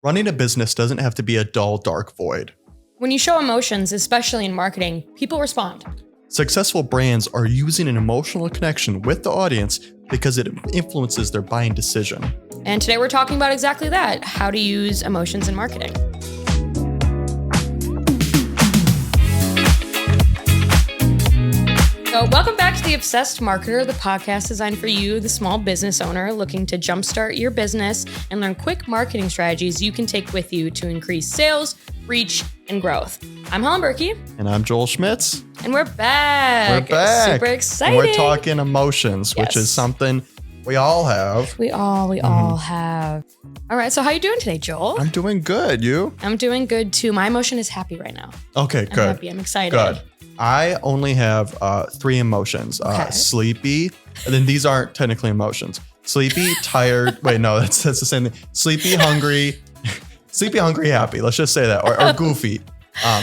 Running a business doesn't have to be a dull, dark void. When you show emotions, especially in marketing, people respond. Successful brands are using an emotional connection with the audience because it influences their buying decision. And today we're talking about exactly that, how to use emotions in marketing. So welcome back to The Obsessed Marketer, the podcast designed for you, the small business owner looking to jumpstart your business and learn quick marketing strategies you can take with you to increase sales, reach, and growth. I'm Holland Berkey. And I'm Joel Schmitz. And we're back. We're back. Super exciting. And we're talking emotions, which is something we all have. We all have. All right. So how you doing today, Joel? I'm doing good. You? I'm doing good too. My emotion is happy right now. Okay, good. I'm happy. I'm excited. Good. I only have three emotions. Sleepy. And then these aren't technically emotions. Sleepy, tired. Wait, no, that's the same thing. Sleepy, hungry. Sleepy, hungry, happy. Let's just say that. Or goofy.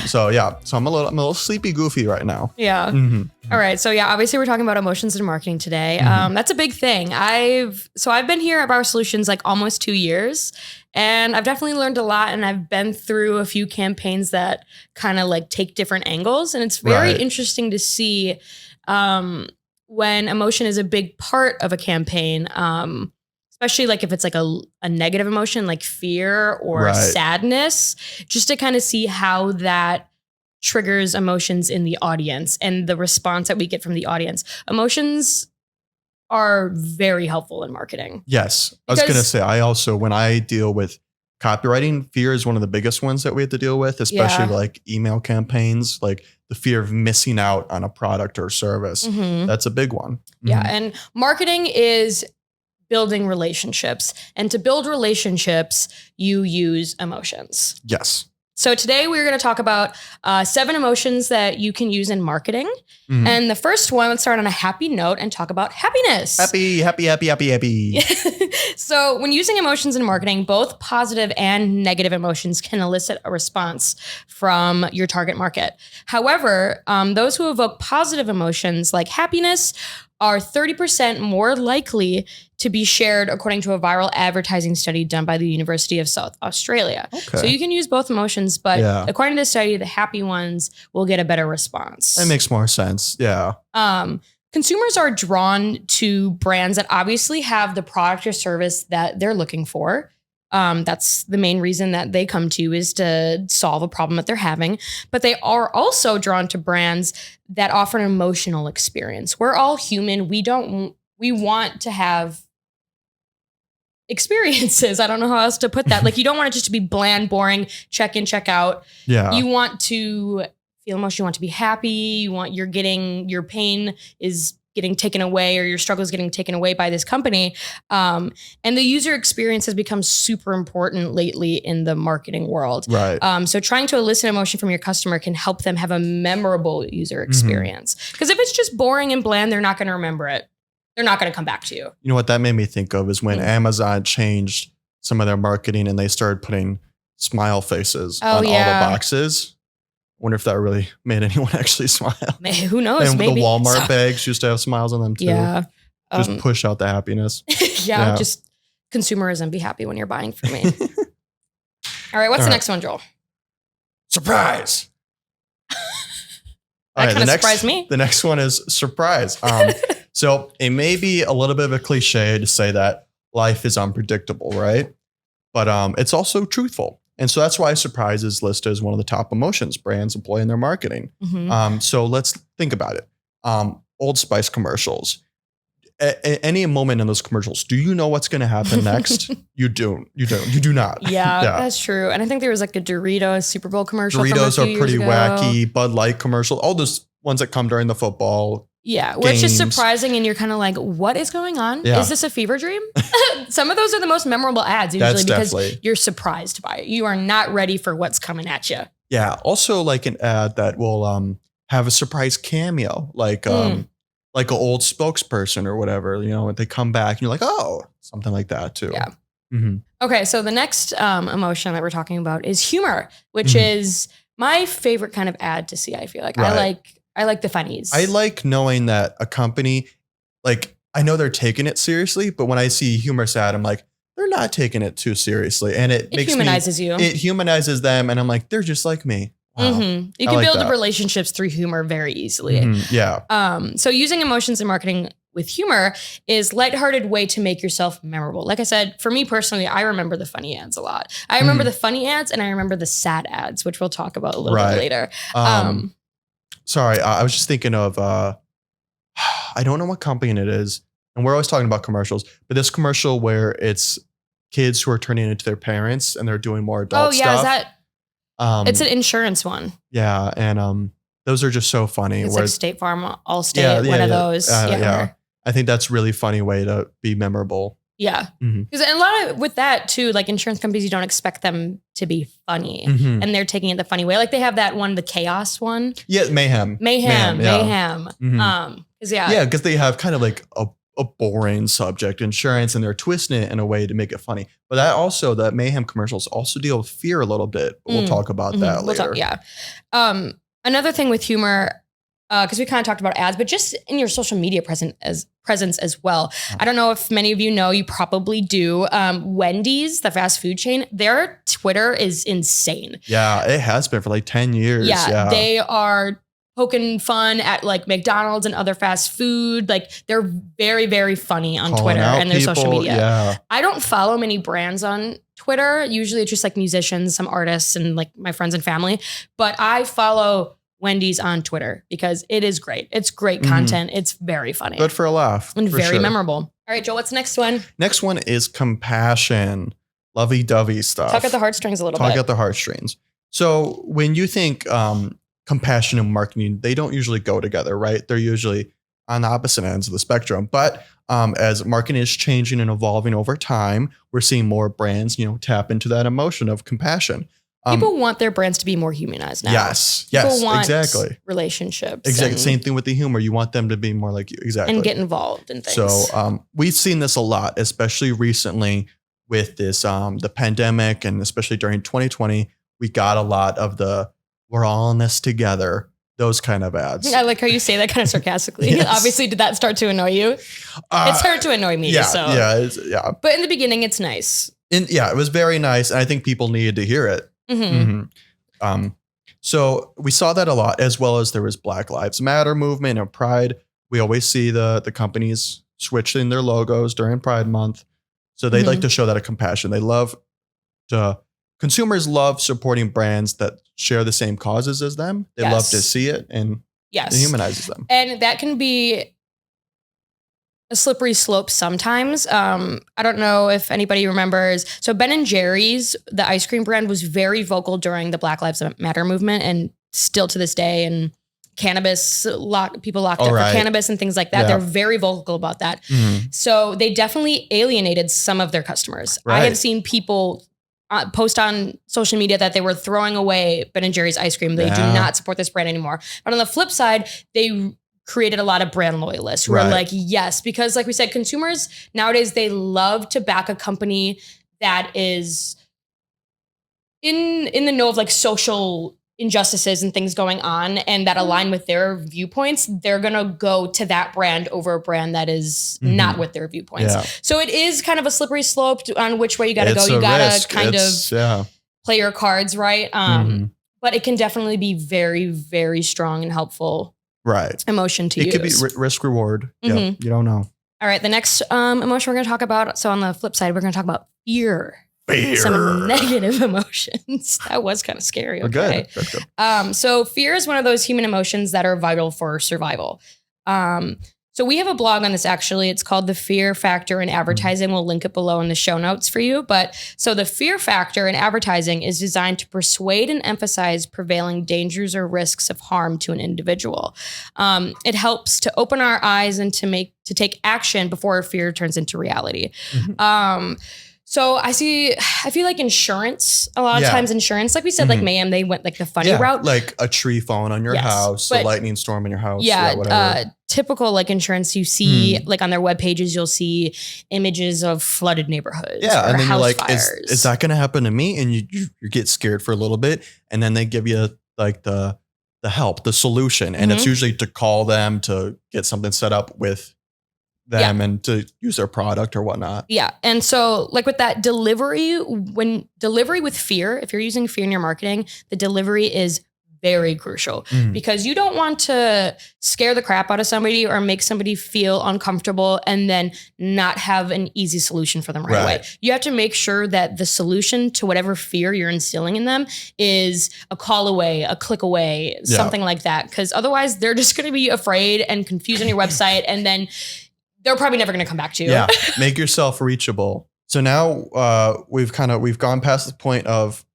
So I'm a little sleepy, goofy right now. Yeah. Mm-hmm. All right. So obviously we're talking about emotions in marketing today. That's a big thing. I've been here at Bauer Solutions like almost 2 years, and I've definitely learned a lot, and I've been through a few campaigns that kind of like take different angles, and it's very interesting to see when emotion is a big part of a campaign. Especially like if it's like a negative emotion like fear or sadness, just to kind of see how that triggers emotions in the audience and the response that we get from the audience. Emotions are very helpful in marketing. Yes. I was going to say, when I deal with copywriting, fear is one of the biggest ones that we have to deal with, especially like email campaigns, like the fear of missing out on a product or service. That's a big one. Yeah. And marketing is building relationships. And to build relationships, you use emotions. Yes. So today we're going to talk about 7 emotions that you can use in marketing. And the first one, let's start on a happy note and talk about happiness. Happy. So when using emotions in marketing, both positive and negative emotions can elicit a response from your target market. However, those who evoke positive emotions like happiness are 30% more likely to be shared, according to a viral advertising study done by the University of South Australia. Okay. So you can use both emotions, but according to the study, the happy ones will get a better response. That makes more sense. Yeah. Consumers are drawn to brands that obviously have the product or service that they're looking for. That's the main reason that they come to, is to solve a problem that they're having. But they are also drawn to brands that offer an emotional experience. We're all human. We want to have experiences. I don't know how else to put that. Like, you don't want it just to be bland, boring, check in, check out. Yeah. You want to feel emotion. You want to be happy. You want your pain is getting taken away, or your struggle is getting taken away by this company. And the user experience has become super important lately in the marketing world. Right. So trying to elicit emotion from your customer can help them have a memorable user experience. Because if it's just boring and bland, they're not going to remember it. They're not going to come back to you. You know what that made me think of is when Amazon changed some of their marketing and they started putting smile faces on all the boxes. Wonder if that really made anyone actually smile. Who knows? And maybe. The Walmart bags used to have smiles on them too. Yeah. Just push out the happiness. Just consumerism. Be happy when you're buying from me. All right. What's the next one, Joel? Surprise. That kind of surprised me. The next one is surprise. So it may be a little bit of a cliche to say that life is unpredictable, right? But it's also truthful. And so that's why surprise is listed as one of the top emotions brands employ in their marketing. So let's think about it. Old Spice commercials. At any moment in those commercials, do you know what's going to happen next? You do not. Yeah, that's true. And I think there was like a Doritos Super Bowl commercial. Doritos are pretty wacky. Bud Light commercial. All those ones that come during the football. Yeah, where it's just surprising and you're kind of like, what is going on? Yeah. Is this a fever dream? Some of those are the most memorable ads usually because you're surprised by it. You are not ready for what's coming at you. Yeah. Also like an ad that will have a surprise cameo, like an old spokesperson or whatever, and they come back and you're like, oh, something like that too. Yeah. Okay. So the next emotion that we're talking about is humor, which is my favorite kind of ad to see. I feel like I like the funnies. I like knowing that a company, like, I know they're taking it seriously, but when I see humor ad, I'm like, they're they're not taking it too seriously. And it makes humanizes you. It humanizes them. And I'm like, they're just like me. Wow. Mm-hmm. You can build relationships through humor very easily. Mm-hmm. Yeah. So using emotions in marketing with humor is lighthearted way to make yourself memorable. Like I said, for me personally, I remember the funny ads a lot. I remember the funny ads and I remember the sad ads, which we'll talk about a little bit later. Sorry, I was just thinking of, I don't know what company it is. And we're always talking about commercials, but this commercial where it's kids who are turning into their parents and they're doing more adult stuff. Is that? It's an insurance one. Yeah, and those are just so funny. It's like State Farm, Allstate, one of those. Yeah, I think that's a really funny way to be memorable. Yeah, because a lot of with that too, like insurance companies, you don't expect them to be funny, and they're taking it the funny way. Like they have that one, the chaos one. Yeah, mayhem. Because they have kind of like a boring subject, insurance, and they're twisting it in a way to make it funny. But that mayhem commercials also deal with fear a little bit. But we'll talk about that later. Another thing with humor, because we kind of talked about ads, but just in your social media presence as well. I don't know if many of you know, you probably do. Wendy's, the fast food chain, their Twitter is insane. Yeah, it has been for like 10 years. Yeah. They are poking fun at like McDonald's and other fast food. Like they're very, very funny on Twitter and their social media. Yeah. I don't follow many brands on Twitter. Usually it's just like musicians, some artists, and like my friends and family. But I follow Wendy's on Twitter because it is great. It's great content. It's very funny. Good for a laugh. And very memorable. All right, Joel, what's the next one? Next one is compassion. Lovey-dovey stuff. Talk at the heartstrings a little bit. Talk at the heartstrings. So when you think compassion and marketing, they don't usually go together, right? They're usually on the opposite ends of the spectrum. But as marketing is changing and evolving over time, we're seeing more brands, tap into that emotion of compassion. People want their brands to be more humanized now. Yes, People want exactly. relationships. Exactly. Same thing with the humor. You want them to be more like you. Exactly. And get involved in things. So we've seen this a lot, especially recently with this, the pandemic, and especially during 2020, we got a lot of the we're all in this together, those kind of ads. I like how you say that kind of sarcastically. Yes. Obviously, did that start to annoy you? It started to annoy me. Yeah. But in the beginning, it's nice. It was very nice. And I think people needed to hear it. So we saw that a lot, as well as there was Black Lives Matter movement and Pride. We always see the companies switching their logos during Pride Month. So they like to show that a compassion. They love to, consumers love supporting brands that share the same causes as them. They love to see it, and it humanizes them. And that can be a slippery slope sometimes. I don't know if anybody remembers. So Ben & Jerry's, the ice cream brand, was very vocal during the Black Lives Matter movement, and still to this day. And cannabis, people locked up for cannabis and things like that. They're very vocal about that. So they definitely alienated some of their customers. I have seen people post on social media that they were throwing away Ben & Jerry's ice cream. They do not support this brand anymore. But on the flip side, they created a lot of brand loyalists who are like, yes, because like we said, consumers nowadays, they love to back a company that is in the know of like social injustices and things going on and that align with their viewpoints. They're going to go to that brand over a brand that is not with their viewpoints. So it is kind of a slippery slope on which way you got to go. You got to kind of play your cards right. But it can definitely be very, very strong and helpful emotion to use. It could be risk reward. You don't know. All right. The next emotion we're going to talk about. So on the flip side, we're going to talk about fear. Some negative emotions. That was kind of scary. Okay. Good. So fear is one of those human emotions that are vital for survival. So we have a blog on this, actually. It's called The Fear Factor in Advertising. We'll link it below in the show notes for you. But so the fear factor in advertising is designed to persuade and emphasize prevailing dangers or risks of harm to an individual. It helps to open our eyes and to take action before fear turns into reality. So I feel like insurance, a lot of times insurance, like we said, like Mayhem, they went like the funny route. Like a tree falling on your house, a lightning storm in your house. Whatever. Typical like insurance you see, like on their web pages, you'll see images of flooded neighborhoods. Yeah. And then you're like, is that going to happen to me? And you get scared for a little bit. And then they give you like the help, the solution. And it's usually to call them to get something set up with them and to use their product or whatnot. Yeah. And so like with that delivery with fear, if you're using fear in your marketing, the delivery is very crucial because you don't want to scare the crap out of somebody or make somebody feel uncomfortable and then not have an easy solution for them right away. You have to make sure that the solution to whatever fear you're instilling in them is a call away, a click away, something like that. Because otherwise they're just going to be afraid and confused on your website, and then they're probably never going to come back to you. Yeah, make yourself reachable. So now we've gone past the point of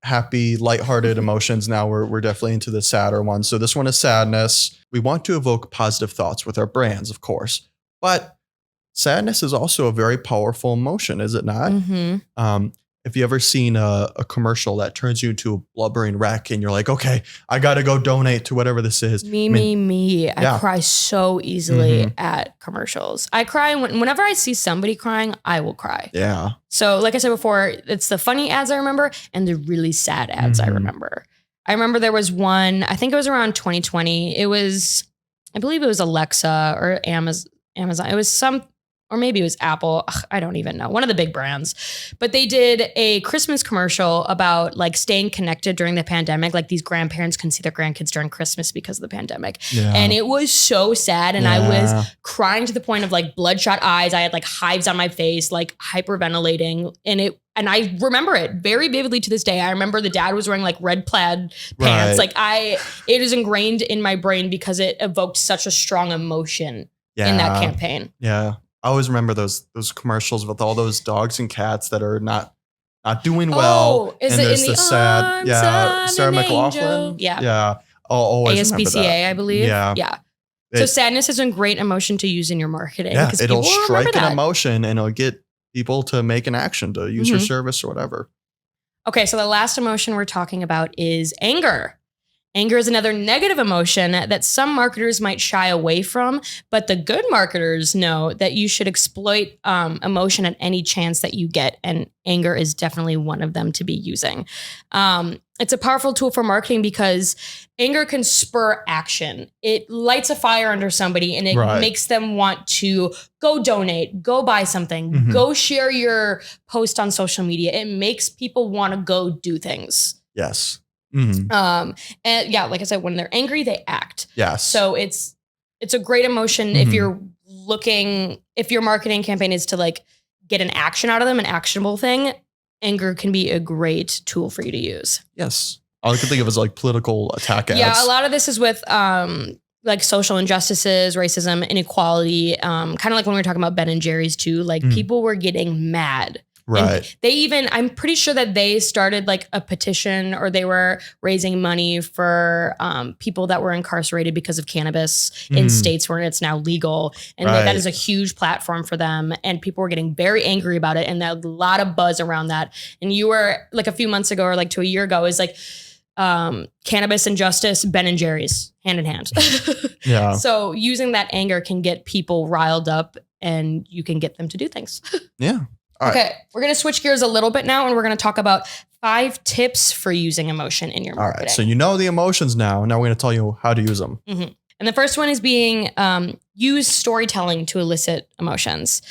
happy, lighthearted emotions. Now we're definitely into the sadder one. So this one is sadness. We want to evoke positive thoughts with our brands, of course, but sadness is also a very powerful emotion, is it not? If you ever seen a commercial that turns you into a blubbering wreck and you're like, okay, I got to go donate to whatever this is. Me. I cry so easily at commercials. I cry whenever I see somebody crying, I will cry. Yeah. So like I said before, it's the funny ads I remember and the really sad ads I remember. I remember there was one, I think it was around 2020. I believe it was Alexa or Amazon. It was or maybe it was Apple. I don't even know. One of the big brands. But they did a Christmas commercial about like staying connected during the pandemic. Like these grandparents couldn't see their grandkids during Christmas because of the pandemic. Yeah. And it was so sad. And I was crying to the point of like bloodshot eyes. I had like hives on my face, like hyperventilating. And I remember it very vividly to this day. I remember the dad was wearing like red plaid pants. Like it is ingrained in my brain because it evoked such a strong emotion in that campaign. Yeah. I always remember those commercials with all those dogs and cats that are not doing well. Is and it there's in the sad, Sarah McLachlan? Yeah. Always ASPCA, I believe. Yeah. So sadness is a great emotion to use in your marketing. Yeah, it'll strike an emotion and it'll get people to make an action to use your service or whatever. Okay, so the last emotion we're talking about is anger. Anger is another negative emotion that some marketers might shy away from, but the good marketers know that you should exploit emotion at any chance that you get, and anger is definitely one of them to be using. It's a powerful tool for marketing because anger can spur action. It lights a fire under somebody and it makes them want to go donate, go buy something, go share your post on social media. It makes people want to go do things. Yes. And like I said, when they're angry, they act. Yes. So it's a great emotion if your marketing campaign is to like get an action out of them, an actionable thing. Anger can be a great tool for you to use. Yes. All I can think of is like political attack ads. Yeah, a lot of this is with like social injustices, racism, inequality. Kind of like when we were talking about Ben and Jerry's too. Like people were getting mad. Right. And I'm pretty sure that they started like a petition, or they were raising money for people that were incarcerated because of cannabis in states where it's now legal. And that is a huge platform for them. And people were getting very angry about it. And there was a lot of buzz around that. And you were like a few months ago or like to a year ago is like cannabis and justice, Ben and Jerry's hand in hand. Yeah. So using that anger can get people riled up and you can get them to do things. Yeah. Okay, we're going to switch gears a little bit now, and we're going to talk about 5 tips for using emotion in your marketing. All right, so you know the emotions now. Now we're going to tell you how to use them. And the first one is use storytelling to elicit emotions.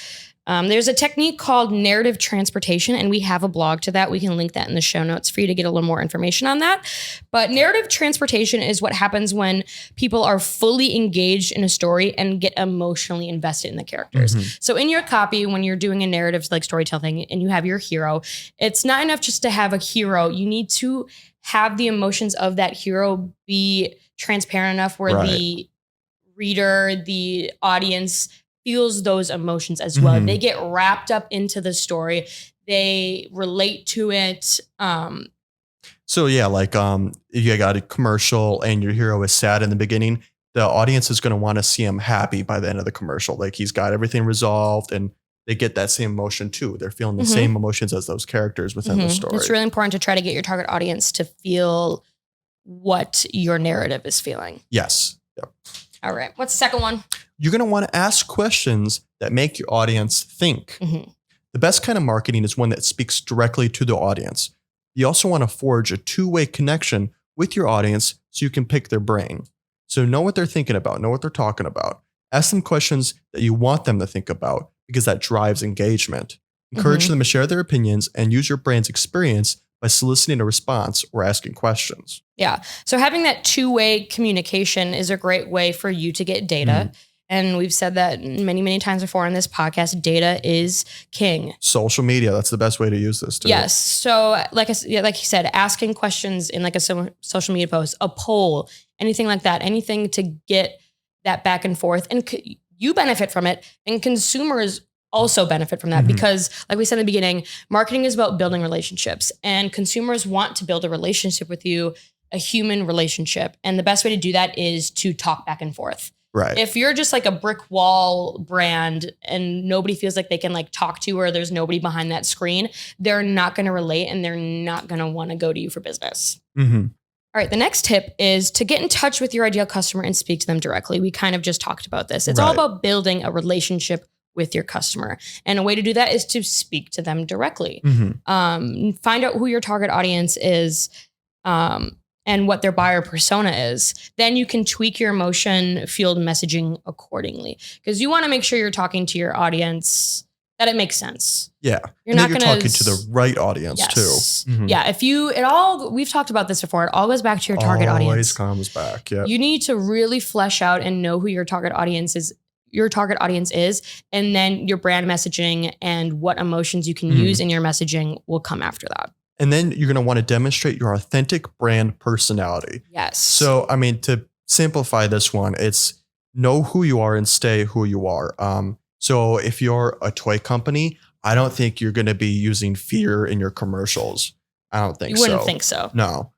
There's a technique called narrative transportation, and we have a blog to that. We can link that in the show notes for you to get a little more information on that. But narrative transportation is what happens when people are fully engaged in a story and get emotionally invested in the characters. So in your copy, when you're doing a narrative like storytelling and you have your hero, it's not enough just to have a hero. You need to have the emotions of that hero be transparent enough where the reader, the audience feels those emotions as well. They get wrapped up into the story. They relate to it. So yeah, like if you got a commercial and your hero is sad in the beginning, the audience is going to want to see him happy by the end of the commercial. Like he's got everything resolved and they get that same emotion too. They're feeling the same emotions as those characters within the story. It's really important to try to get your target audience to feel what your narrative is feeling. Yes. Yep. All right. What's the second one? You're going to want to ask questions that make your audience think. The best kind of marketing is one that speaks directly to the audience. You also want to forge a two-way connection with your audience so you can pick their brain. So know what they're thinking about, know what they're talking about. Ask them questions that you want them to think about because that drives engagement. Encourage them to share their opinions and use your brand's experience by soliciting a response or asking questions. Yeah. So having that two-way communication is a great way for you to get data. And we've said that many, many times before in this podcast, data is king. Social media, that's the best way to use this too. Yes. So like you said, asking questions in like a social media post, a poll, anything like that, anything to get that back and forth. And you benefit from it, and consumers also benefit from that because, like we said in the beginning, marketing is about building relationships, and consumers want to build a relationship with you, a human relationship. And the best way to do that is to talk back and forth. Right. If you're just like a brick wall brand and nobody feels like they can like talk to you, or there's nobody behind that screen, they're not going to relate, and they're not going to want to go to you for business. All right. The next tip is to get in touch with your ideal customer and speak to them directly. We kind of just talked about this. It's all about building a relationship with your customer. And a way to do that is to speak to them directly. Find out who your target audience is and what their buyer persona is. Then you can tweak your emotion fueled messaging accordingly, because you want to make sure you're talking to your audience that it makes sense. Yeah. You're not you're talking to the right audience too. Yeah. We've talked about this before. It all goes back to your target audience. Always comes back. Yeah. You need to really flesh out and know who your target audience is. And then your brand messaging and what emotions you can use in your messaging will come after that. And then you're going to want to demonstrate your authentic brand personality. Yes. So, I mean, to simplify this one, it's know who you are and stay who you are. So if you're a toy company, I don't think you're going to be using fear in your commercials. I don't think so. You wouldn't think so. No.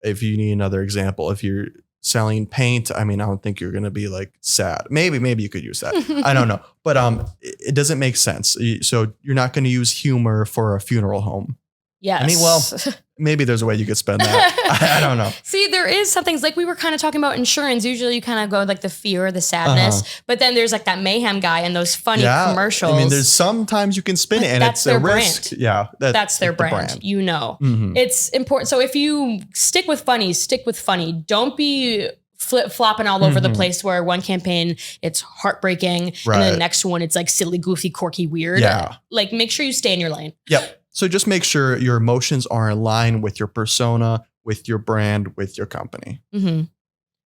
If you need another example, if you're selling paint, I mean, I don't think you're going to be like sad. Maybe you could use that. I don't know. But it doesn't make sense. So you're not going to use humor for a funeral home. Yes. I mean, well, maybe there's a way you could spend that. I don't know. See, there is some things like we were kind of talking about insurance. Usually you kind of go like the fear, the sadness, but then there's like that mayhem guy and those funny commercials. I mean, there's sometimes you can spin it and it's a risk. Brand. Yeah. That's their brand. You know, it's important. So if you stick with funny. Don't be flip-flopping all over the place where one campaign, it's heartbreaking. And then the next one, it's like silly, goofy, quirky, weird. Yeah. Like make sure you stay in your lane. Yep. So just make sure your emotions are in line with your persona, with your brand, with your company. And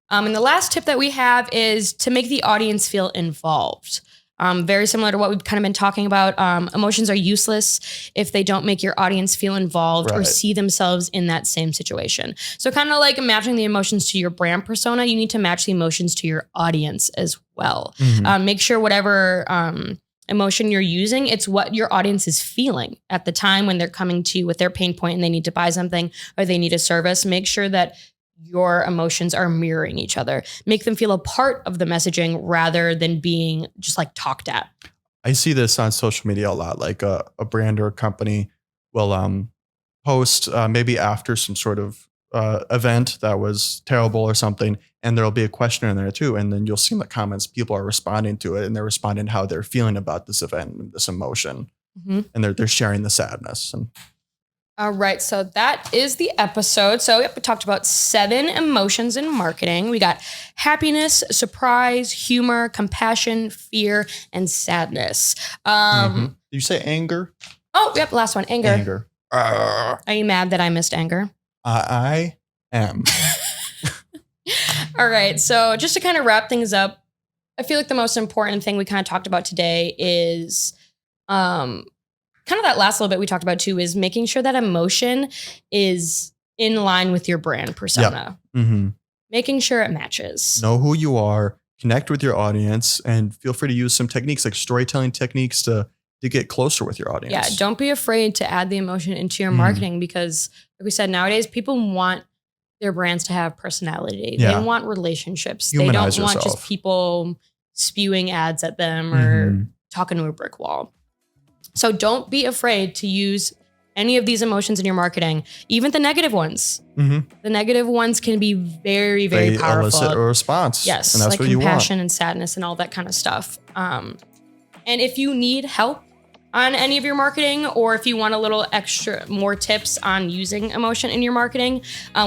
the last tip that we have is to make the audience feel involved. Very similar to what we've kind of been talking about. Emotions are useless if they don't make your audience feel involved or see themselves in that same situation. So kind of like matching the emotions to your brand persona, you need to match the emotions to your audience as well. Make sure whatever emotion you're using, it's what your audience is feeling at the time when they're coming to you with their pain point and they need to buy something or they need a service. Make sure that your emotions are mirroring each other. Make them feel a part of the messaging rather than being just like talked at. I see this on social media a lot. Like a brand or a company will post maybe after some sort of event that was terrible or something, and there'll be a question in there too. And then you'll see in the comments, people are responding to it and they're responding how they're feeling about this event and this emotion. And they're sharing the sadness. And all right. So that is the episode. So we talked about 7 emotions in marketing. We got happiness, surprise, humor, compassion, fear, and sadness. Did you say anger? Oh, yep. Last one. Anger. Anger. Are you mad that I missed anger? I am. All right. So just to kind of wrap things up, I feel like the most important thing we kind of talked about today is kind of that last little bit we talked about too, is making sure that emotion is in line with your brand persona. Making sure it matches. Know who you are, connect with your audience, and feel free to use some techniques like storytelling techniques to get closer with your audience. Yeah. Don't be afraid to add the emotion into your marketing because, like we said, nowadays people want their brands to have personality. They want relationships. Humanize they don't want just people spewing ads at them or talking to a brick wall. So don't be afraid to use any of these emotions in your marketing, even the negative ones. The negative ones can be very, very powerful. Elicit a response. Yes, and that's like what you want. compassion and sadness and all that kind of stuff. And if you need help on any of your marketing, or if you want a little extra more tips on using emotion in your marketing,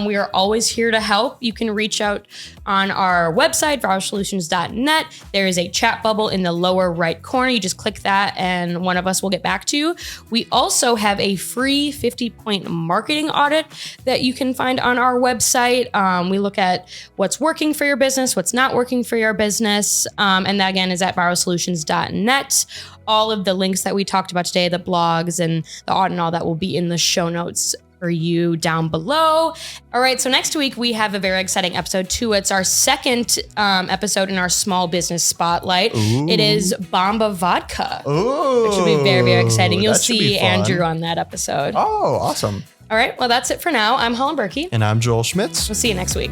we are always here to help. You can reach out on our website, vowelsolutions.net. There is a chat bubble in the lower right corner. You just click that and one of us will get back to you. We also have a free 50-point marketing audit that you can find on our website. We look at what's working for your business, what's not working for your business. And that again is at vowelsolutions.net. All of the links that we talked about today, the blogs and the audit and all that will be in the show notes for you down below. All right, so next week we have a very exciting episode too. It's our second episode in our small business spotlight. Ooh. It is Bomba Vodka. Ooh, which will be very, very exciting. You'll that should be see fun. Andrew on that episode. Oh, awesome. All right, well, that's it for now. I'm Holland Berkey. And I'm Joel Schmitz. We'll see you next week.